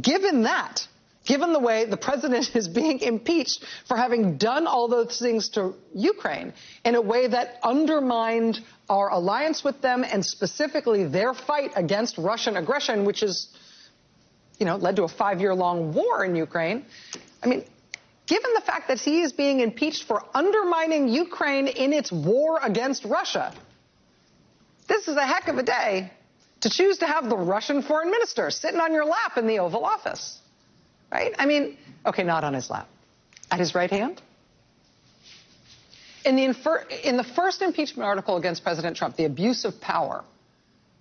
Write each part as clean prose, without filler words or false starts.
Given that, given the way the president is being impeached for having done all those things to Ukraine in a way that undermined our alliance with them and specifically their fight against Russian aggression, which is, led to a 5-year-long war in Ukraine. I mean, given the fact that he is being impeached for undermining Ukraine in its war against Russia, this is a heck of a day to choose to have the Russian foreign minister sitting on your lap in the Oval Office, right? I mean, okay, not on his lap, at his right hand. In the first impeachment article against President Trump, the abuse of power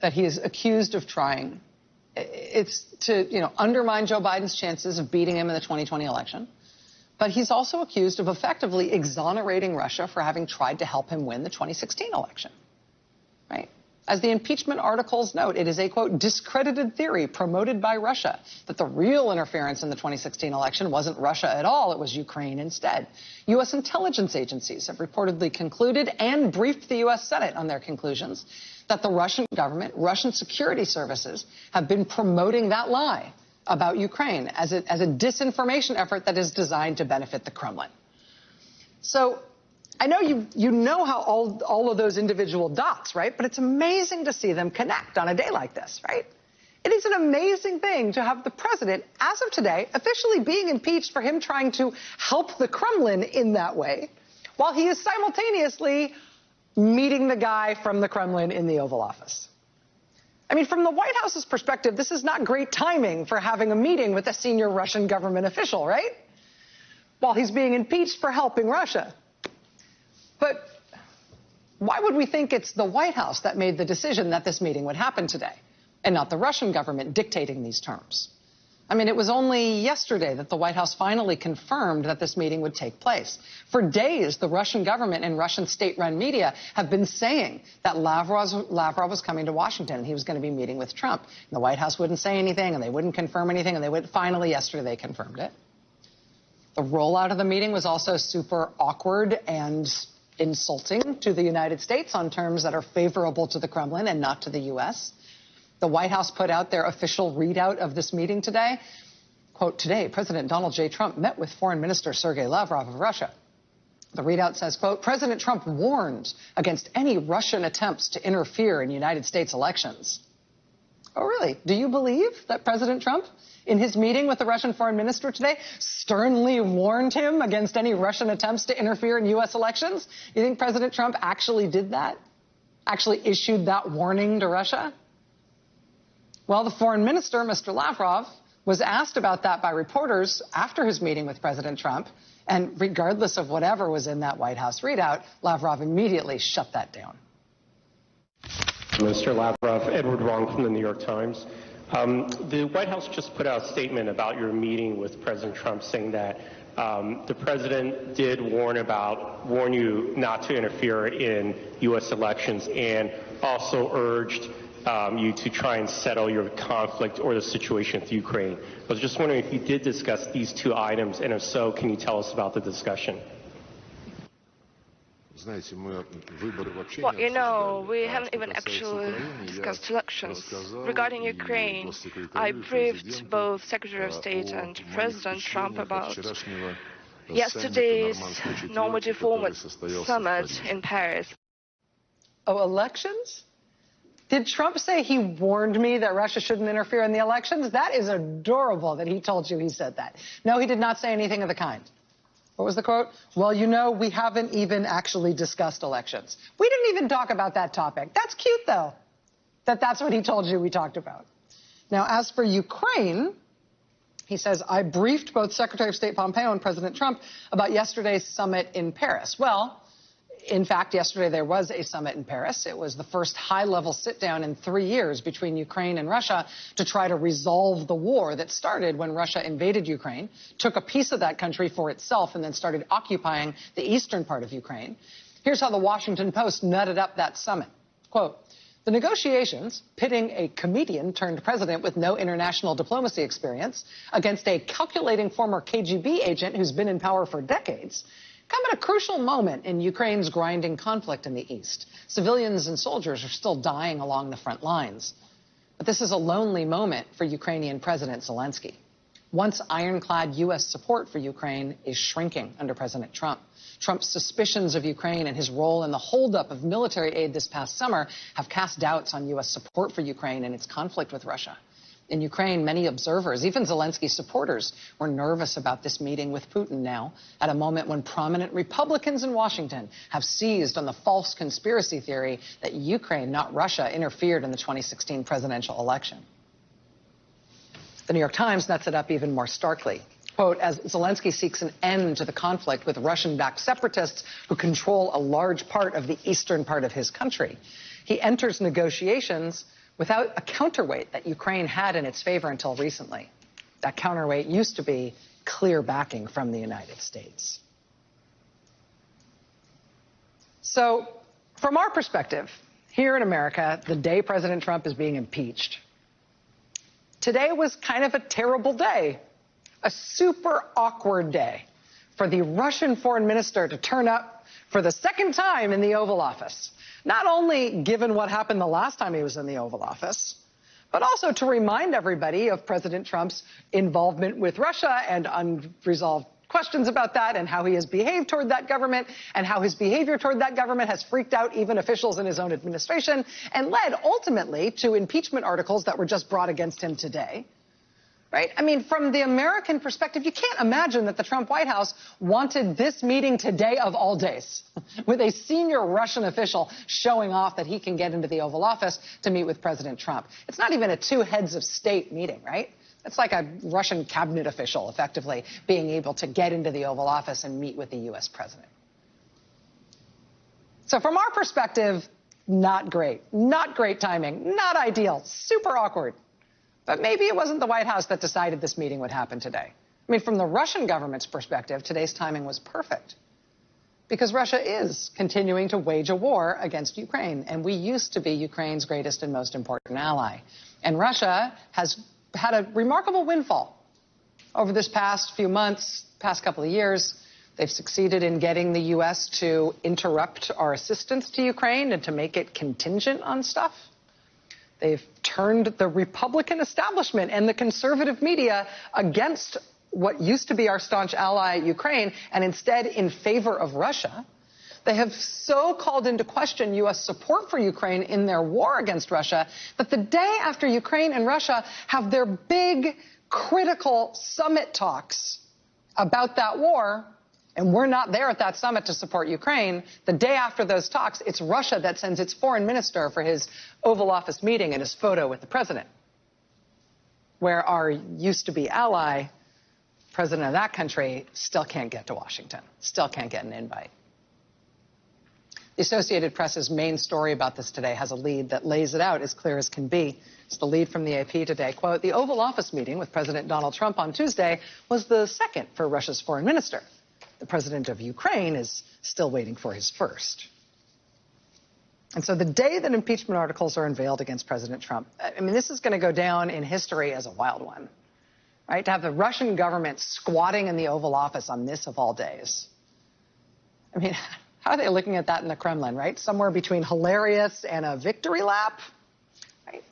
that he is accused of trying, it's to, undermine Joe Biden's chances of beating him in the 2020 election. But he's also accused of effectively exonerating Russia for having tried to help him win the 2016 election, right? As the impeachment articles note, it is a, quote, discredited theory promoted by Russia that the real interference in the 2016 election wasn't Russia at all, it was Ukraine instead. U.S. intelligence agencies have reportedly concluded and briefed the U.S. Senate on their conclusions that the Russian government, Russian security services have been promoting that lie about Ukraine as a disinformation effort that is designed to benefit the Kremlin. So I know you know how all of those individual dots, right? But it's amazing to see them connect on a day like this, right? It is an amazing thing to have the president, as of today, officially being impeached for him trying to help the Kremlin in that way, while he is simultaneously meeting the guy from the Kremlin in the Oval Office. I mean, from the White House's perspective, this is not great timing for having a meeting with a senior Russian government official, right? While he's being impeached for helping Russia. But why would we think it's the White House that made the decision that this meeting would happen today and not the Russian government dictating these terms? I mean, it was only yesterday that the White House finally confirmed that this meeting would take place. For days, the Russian government and Russian state-run media have been saying that Lavrov was coming to Washington and he was going to be meeting with Trump. And the White House wouldn't say anything and they wouldn't confirm anything, and finally yesterday they confirmed it. The rollout of the meeting was also super awkward and insulting to the United States on terms that are favorable to the Kremlin and not to the U.S. The White House put out their official readout of this meeting today. Quote, today, President Donald J. Trump met with Foreign Minister Sergei Lavrov of Russia. The readout says, quote, President Trump warned against any Russian attempts to interfere in United States elections. Oh, really? Do you believe that President Trump, in his meeting with the Russian foreign minister today, sternly warned him against any Russian attempts to interfere in U.S. elections? You think President Trump actually did that? Actually issued that warning to Russia? Well, the foreign minister, Mr. Lavrov, was asked about that by reporters after his meeting with President Trump. And regardless of whatever was in that White House readout, Lavrov immediately shut that down. Mr. Lavrov, Edward Wong from the New York Times. The White House just put out a statement about your meeting with President Trump saying that the president did warn you not to interfere in U.S. elections and also urged you to try and settle your conflict or the situation with Ukraine. I was just wondering if you did discuss these two items, and if so, can you tell us about the discussion? Well, you know, we haven't even actually discussed elections. Regarding Ukraine, I briefed both Secretary of State and President Trump about yesterday's Normandy Forward summit in Paris. Oh, elections? Did Trump say he warned me that Russia shouldn't interfere in the elections? That is adorable that he told you he said that. No, he did not say anything of the kind. What was the quote? Well, you know, we haven't even actually discussed elections. We didn't even talk about that topic. That's cute, though, that's what he told you we talked about. Now, as for Ukraine, he says, I briefed both Secretary of State Pompeo and President Trump about yesterday's summit in Paris. Well, In fact, yesterday there was a summit in Paris. It was the first high-level sit-down in 3 years between Ukraine and Russia to try to resolve the war that started when Russia invaded Ukraine, took a piece of that country for itself, and then started occupying the eastern part of Ukraine. Here's how the Washington Post nutted up that summit. Quote, "The negotiations, pitting a comedian turned president with no international diplomacy experience against a calculating former KGB agent who's been in power for decades, come at a crucial moment in Ukraine's grinding conflict in the east. Civilians and soldiers are still dying along the front lines. But this is a lonely moment for Ukrainian President Zelensky. Once ironclad U.S. support for Ukraine is shrinking under President Trump. Trump's suspicions of Ukraine and his role in the holdup of military aid this past summer have cast doubts on U.S. support for Ukraine and its conflict with Russia. In Ukraine, many observers, even Zelensky's supporters, were nervous about this meeting with Putin now, at a moment when prominent Republicans in Washington have seized on the false conspiracy theory that Ukraine, not Russia, interfered in the 2016 presidential election." The New York Times nuts it up even more starkly. Quote, "As Zelensky seeks an end to the conflict with Russian-backed separatists who control a large part of the eastern part of his country, he enters negotiations without a counterweight that Ukraine had in its favor until recently. That counterweight used to be clear backing from the United States." So, from our perspective, here in America, the day President Trump is being impeached, today was kind of a terrible day, a super awkward day for the Russian foreign minister to turn up for the second time in the Oval Office. Not only given what happened the last time he was in the Oval Office, but also to remind everybody of President Trump's involvement with Russia and unresolved questions about that and how he has behaved toward that government and how his behavior toward that government has freaked out even officials in his own administration and led ultimately to impeachment articles that were just brought against him today. Right? I mean, from the American perspective, you can't imagine that the Trump White House wanted this meeting today of all days, with a senior Russian official showing off that he can get into the Oval Office to meet with President Trump. It's not even a two heads of state meeting, right? It's like a Russian cabinet official, effectively, being able to get into the Oval Office and meet with the U.S. president. So from our perspective, not great. Not great timing. Not ideal. Super awkward. But maybe it wasn't the White House that decided this meeting would happen today. I mean, from the Russian government's perspective, today's timing was perfect. Because Russia is continuing to wage a war against Ukraine. And we used to be Ukraine's greatest and most important ally. And Russia has had a remarkable windfall over this past few months, past couple of years. They've succeeded in getting the U.S. to interrupt our assistance to Ukraine and to make it contingent on stuff. They've turned the Republican establishment and the conservative media against what used to be our staunch ally, Ukraine, and instead in favor of Russia. They have so called into question U.S. support for Ukraine in their war against Russia that the day after Ukraine and Russia have their big, critical summit talks about that war, and we're not there at that summit to support Ukraine, the day after those talks, it's Russia that sends its foreign minister for his Oval Office meeting and his photo with the president, where our used-to-be ally, president of that country, still can't get to Washington, still can't get an invite. The Associated Press's main story about this today has a lead that lays it out as clear as can be. It's the lead from the AP today. Quote, "The Oval Office meeting with President Donald Trump on Tuesday was the second for Russia's foreign minister. The president of Ukraine is still waiting for his first." And so the day that impeachment articles are unveiled against President Trump, I mean, this is going to go down in history as a wild one, right? To have the Russian government squatting in the Oval Office on this of all days. I mean, how are they looking at that in the Kremlin, right? Somewhere between hilarious and a victory lap, right?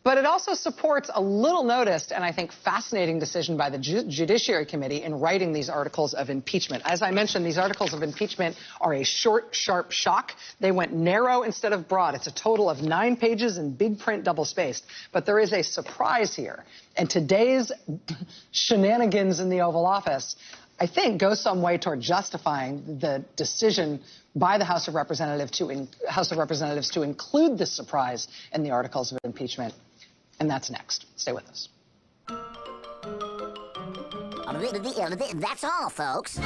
But it also supports a little noticed and I think fascinating decision by the Judiciary Committee in writing these articles of impeachment. As I mentioned, these articles of impeachment are a short, sharp shock. They went narrow instead of broad. It's a total of 9 pages in big print, double-spaced. But there is a surprise here. And today's shenanigans in the Oval Office, I think, go some way toward justifying the decision by the House of Representatives to include this surprise in the articles of impeachment. And that's next. Stay with us. That's all, folks.